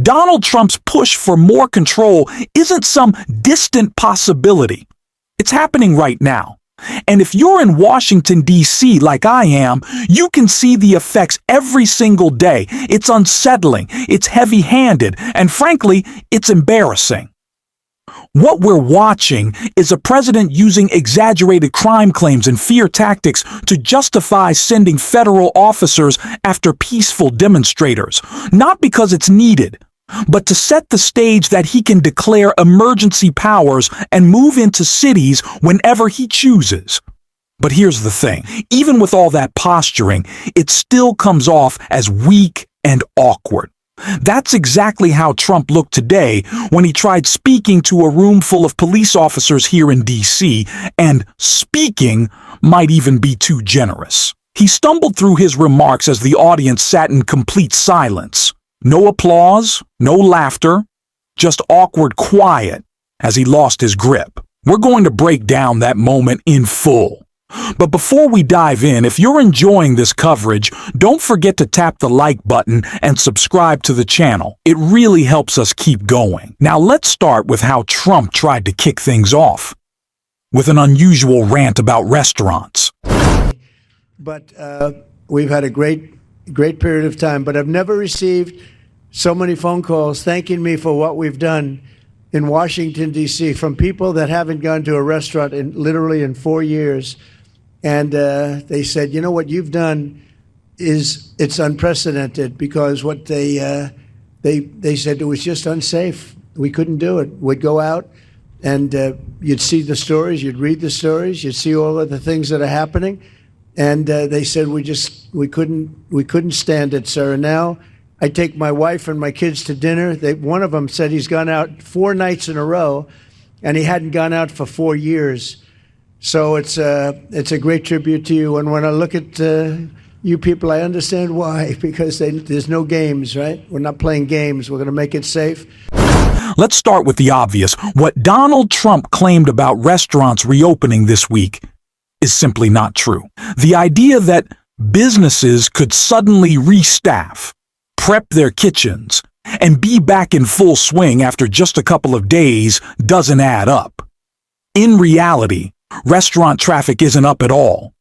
Donald Trump's push for more control isn't some distant possibility. It's happening right now. And if you're in Washington, D.C. like I am, you can see the effects every single day. It's unsettling, it's heavy-handed, and frankly, it's embarrassing. What we're watching is a president using exaggerated crime claims and fear tactics to justify sending federal officers after peaceful demonstrators, not because it's needed, but to set the stage that he can declare emergency powers and move into cities whenever he chooses. But here's the thing, even with all that posturing, it still comes off as weak and awkward. That's exactly how Trump looked today when he tried speaking to a room full of police officers here in D.C., and speaking might even be too generous. He stumbled through his remarks as the audience sat in complete silence. No applause, no laughter, just awkward quiet as he lost his grip. We're going to break down that moment in full. But before we dive in, if you're enjoying this coverage, don't forget to tap the like button and subscribe to the channel. It really helps us keep going. Now let's start with how Trump tried to kick things off, with an unusual rant about restaurants. But we've had a great period of time, but I've never received so many phone calls thanking me for what we've done in Washington, D.C., from people that haven't gone to a restaurant literally in 4 years. And they said, you know, what you've done it's unprecedented, because what they said, it was just unsafe. We couldn't do it. We'd go out and you'd see the stories, you'd read the stories, you'd see all of the things that are happening. And they said, we couldn't stand it, sir. And now I take my wife and my kids to dinner. One of them said he's gone out 4 nights in a row, and he hadn't gone out for 4 years. So it's a great tribute to you. And when I look at you people, I understand why, because there's no games, right? We're not playing games. We're going to make it safe. Let's start with the obvious. What Donald Trump claimed about restaurants reopening this week is simply not true. The idea that businesses could suddenly restaff, prep their kitchens, and be back in full swing after just a couple of days doesn't add up. In reality, restaurant traffic isn't up at all.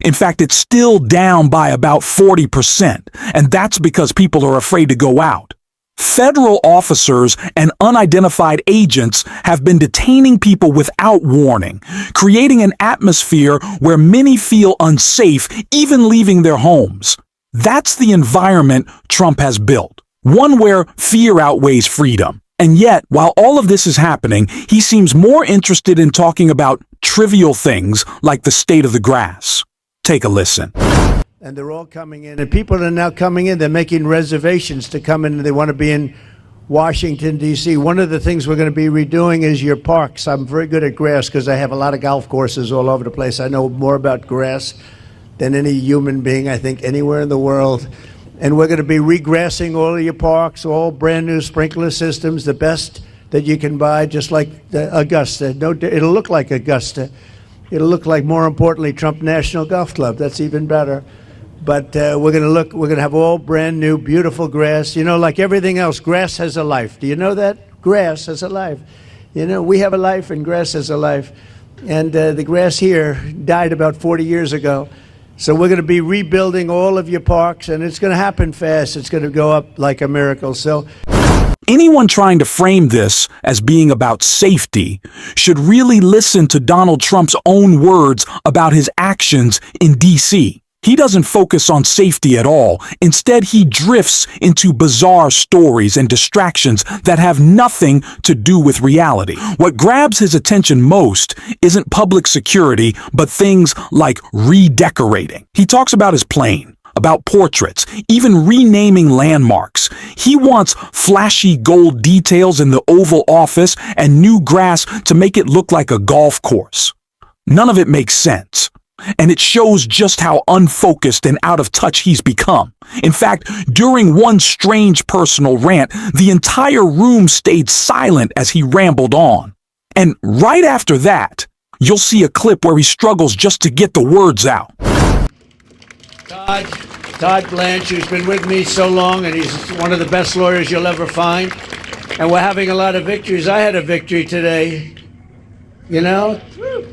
In fact, it's still down by about 40%, and that's because people are afraid to go out. Federal officers and unidentified agents have been detaining people without warning, creating an atmosphere where many feel unsafe even leaving their homes. That's the environment Trump has built, one where fear outweighs freedom. And yet, while all of this is happening, he seems more interested in talking about trivial things like the state of the grass. Take a listen. And they're all coming in, and people are now coming in. They're making reservations to come in, and they want to be in Washington, D.C. One of the things we're going to be redoing is your parks. I'm very good at grass because I have a lot of golf courses all over the place. I know more about grass than any human being, I think, anywhere in the world. And we're going to be regrassing all of your parks, all brand new sprinkler systems, the best that you can buy, just like Augusta. No, it'll look like Augusta. It'll look like, more importantly, Trump National Golf Club. That's even better. But we're going to have all brand new, beautiful grass. You know, like everything else, grass has a life. Do you know that? Grass has a life. You know, we have a life and grass has a life. And the grass here died about 40 years ago. So we're going to be rebuilding all of your parks, and it's going to happen fast. It's going to go up like a miracle. So anyone trying to frame this as being about safety should really listen to Donald Trump's own words about his actions in D.C. He doesn't focus on safety at all. Instead, he drifts into bizarre stories and distractions that have nothing to do with reality. What grabs his attention most isn't public security, but things like redecorating. He talks about his plane, about portraits, even renaming landmarks. He wants flashy gold details in the Oval Office and new grass to make it look like a golf course. None of it makes sense. And it shows just how unfocused and out of touch he's become. In fact, during one strange personal rant, the entire room stayed silent as he rambled on. And right after that, you'll see a clip where he struggles just to get the words out. Todd, Todd Blanche, who's been with me so long, and he's one of the best lawyers you'll ever find. And we're having a lot of victories. I had a victory today. You know,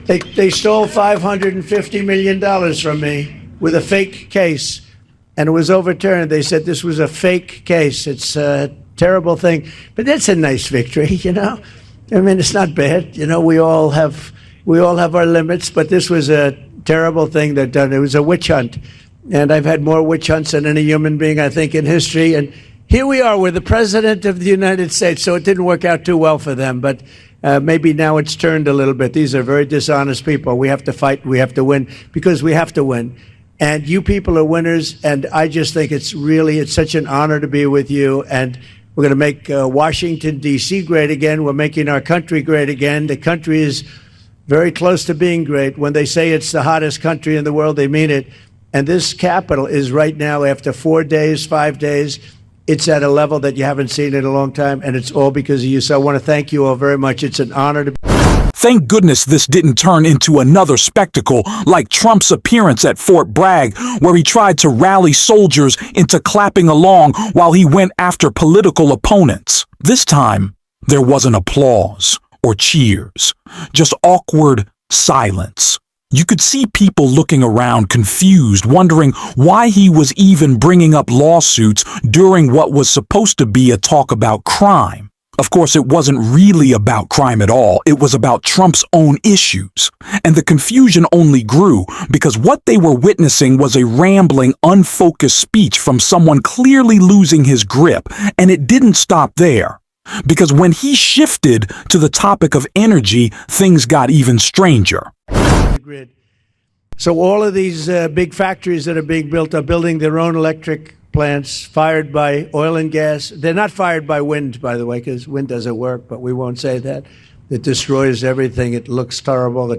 they stole $550 million from me with a fake case, and it was overturned. They said this was a fake case. It's a terrible thing, but that's a nice victory, you know. I mean, it's not bad. You know, we all have our limits, but this was a terrible thing that done. It was a witch hunt, and I've had more witch hunts than any human being, I think, in history. And here we are, we're the president of the United States, so it didn't work out too well for them, but maybe now it's turned a little bit. These are very dishonest people. We have to fight, we have to win, because we have to win. And you people are winners, and I just think it's such an honor to be with you, and we're going to make Washington, D.C. great again. We're making our country great again. The country is very close to being great. When they say it's the hottest country in the world, they mean it. And this capital is right now, after 4 days, 5 days, it's at a level that you haven't seen in a long time, and it's all because of you. So I want to thank you all very much. It's an honor to be. Thank goodness this didn't turn into another spectacle like Trump's appearance at Fort Bragg, where he tried to rally soldiers into clapping along while he went after political opponents. This time, there wasn't applause or cheers, just awkward silence. You could see people looking around confused, wondering why he was even bringing up lawsuits during what was supposed to be a talk about crime. Of course, it wasn't really about crime at all. It was about Trump's own issues. And the confusion only grew because what they were witnessing was a rambling, unfocused speech from someone clearly losing his grip. And it didn't stop there. Because when he shifted to the topic of energy, things got even stranger. Grid. So all of these big factories that are being built are building their own electric plants fired by oil and gas. They're not fired by wind, by the way, because wind doesn't work, but we won't say that. It destroys everything. It looks terrible.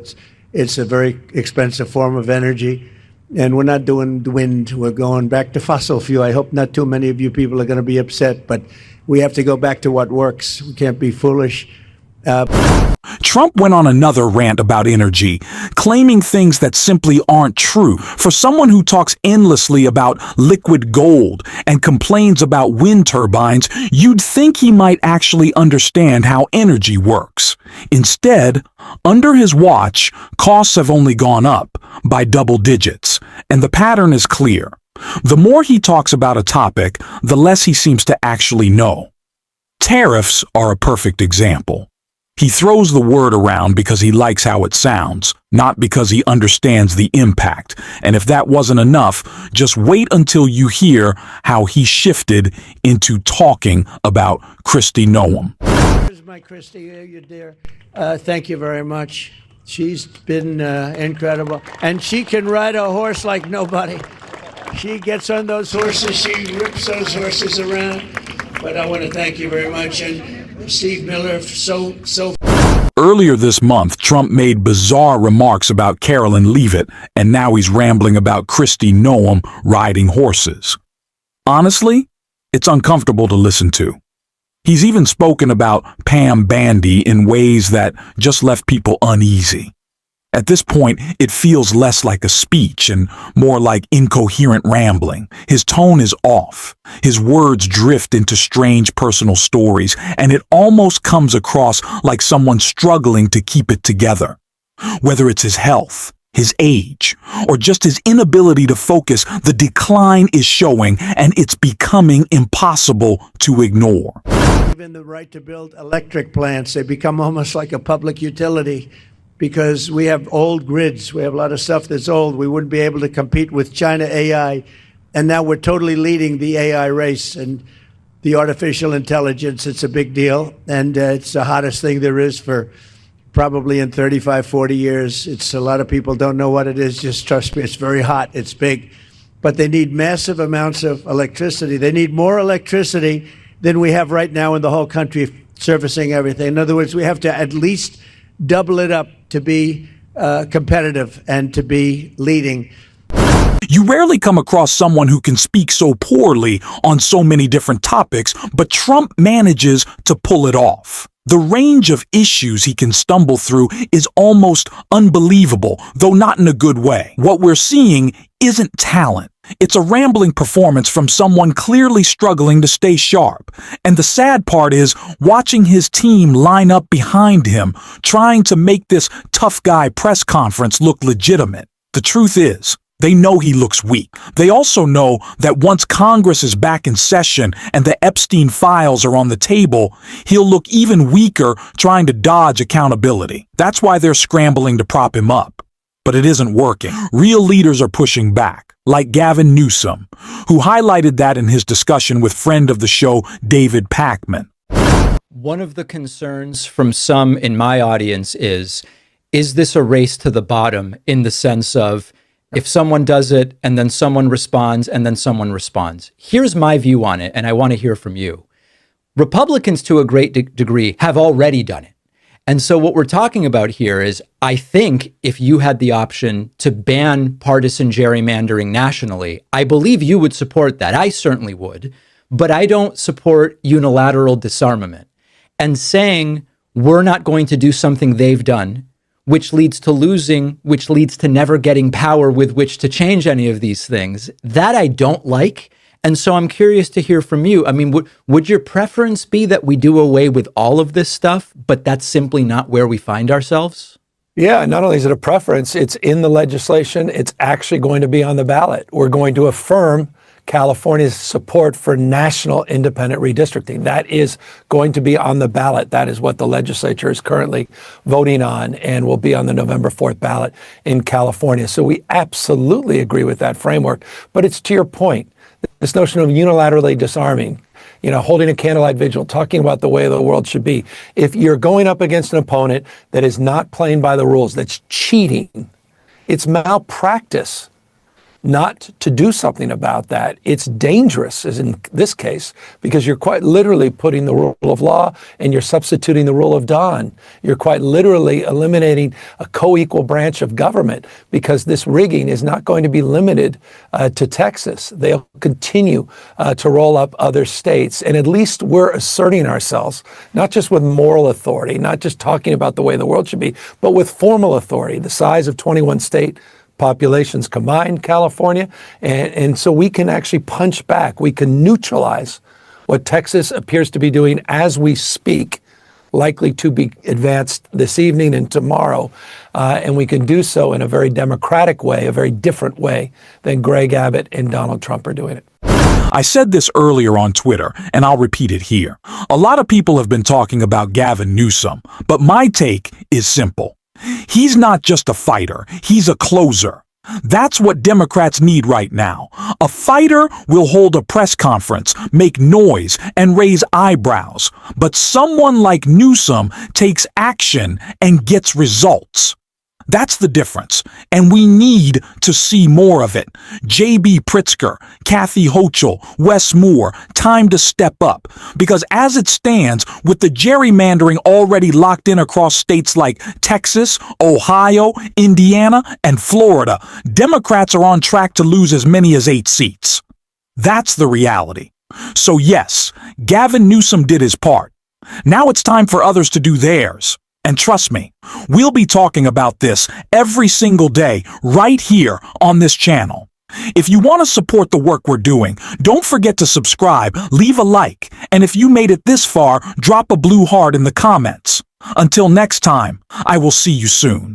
It's a very expensive form of energy. And we're not doing wind. We're going back to fossil fuel. I hope not too many of you people are going to be upset, but we have to go back to what works. We can't be foolish. Trump went on another rant about energy, claiming things that simply aren't true. For someone who talks endlessly about liquid gold and complains about wind turbines, you'd think he might actually understand how energy works. Instead, under his watch, costs have only gone up by double digits, and the pattern is clear. The more he talks about a topic, the less he seems to actually know. Tariffs are a perfect example. He throws the word around because he likes how it sounds, not because he understands the impact. And if that wasn't enough, just wait until you hear how he shifted into talking about Kristi Noem. Here's my Kristi, you dear. Thank you very much. She's been incredible. And she can ride a horse like nobody. She gets on those horses, she rips those horses around. But I want to thank you very much. And Steve Miller, so. Earlier this month, Trump made bizarre remarks about Carolyn Leavitt, and now he's rambling about Kristi Noem riding horses. Honestly, it's uncomfortable to listen to. He's even spoken about Pam Bandy in ways that just left people uneasy. At this point, it feels less like a speech and more like incoherent rambling. His tone is off. His words drift into strange personal stories, and it almost comes across like someone struggling to keep it together. Whether it's his health, his age, or just his inability to focus, the decline is showing, and it's becoming impossible to ignore. Even the right to build electric plants, they become almost like a public utility. Because we have old grids. We have a lot of stuff that's old. We wouldn't be able to compete with China AI. And now we're totally leading the AI race and the artificial intelligence. It's a big deal. And it's the hottest thing there is for probably in 35, 40 years. It's a lot of people don't know what it is. Just trust me, it's very hot. It's big. But they need massive amounts of electricity. They need more electricity than we have right now in the whole country servicing everything. In other words, we have to at least double it up to be competitive and to be leading. You rarely come across someone who can speak so poorly on so many different topics, but Trump manages to pull it off. The range of issues he can stumble through is almost unbelievable, though not in a good way. What we're seeing isn't talent. It's a rambling performance from someone clearly struggling to stay sharp. And the sad part is watching his team line up behind him, trying to make this tough guy press conference look legitimate. The truth is, they know he looks weak. They also know that once Congress is back in session and the Epstein files are on the table, he'll look even weaker trying to dodge accountability. That's why they're scrambling to prop him up. But it isn't working. Real leaders are pushing back, like Gavin Newsome, who highlighted that in his discussion with friend of the show, David Pakman. One of the concerns from some in my audience is this a race to the bottom, in the sense of if someone does it and then someone responds and then someone responds? Here's my view on it, and I want to hear from you. Republicans, to a great degree, have already done it. And so what we're talking about here is, I think if you had the option to ban partisan gerrymandering nationally, I believe you would support that. I certainly would. But I don't support unilateral disarmament. And saying we're not going to do something they've done, which leads to losing, which leads to never getting power with which to change any of these things, that I don't like. And so I'm curious to hear from you. I mean, would your preference be that we do away with all of this stuff, but that's simply not where we find ourselves? Yeah, not only is it a preference, it's in the legislation. It's actually going to be on the ballot. We're going to affirm California's support for national independent redistricting. That is going to be on the ballot. That is what the legislature is currently voting on and will be on the November 4th ballot in California. So we absolutely agree with that framework. But it's to your point, this notion of unilaterally disarming, holding a candlelight vigil, talking about the way the world should be. If you're going up against an opponent that is not playing by the rules, that's cheating, it's malpractice not to do something about that. It's dangerous, as in this case, because you're quite literally putting the rule of law and you're substituting the rule of Don. You're quite literally eliminating a co-equal branch of government, because this rigging is not going to be limited to Texas. They'll continue to roll up other states. And at least we're asserting ourselves, not just with moral authority, not just talking about the way the world should be, but with formal authority, the size of 21 state populations combined, California. And so we can actually punch back. We can neutralize what Texas appears to be doing as we speak, likely to be advanced this evening and tomorrow. And we can do so in a very democratic way, a very different way than Greg Abbott and Donald Trump are doing it. I said this earlier on Twitter, and I'll repeat it here. A lot of people have been talking about Gavin Newsome, but my take is simple. He's not just a fighter, he's a closer. That's what Democrats need right now. A fighter will hold a press conference, make noise, and raise eyebrows. But someone like Newsome takes action and gets results. That's the difference, and we need to see more of it. J.B. Pritzker, Kathy Hochul, Wes Moore, time to step up. Because as it stands, with the gerrymandering already locked in across states like Texas, Ohio, Indiana, and Florida, Democrats are on track to lose as many as 8 seats. That's the reality. So yes, Gavin Newsome did his part. Now it's time for others to do theirs. And trust me, we'll be talking about this every single day right here on this channel. If you want to support the work we're doing, don't forget to subscribe, leave a like, and if you made it this far, drop a blue heart in the comments. Until next time, I will see you soon.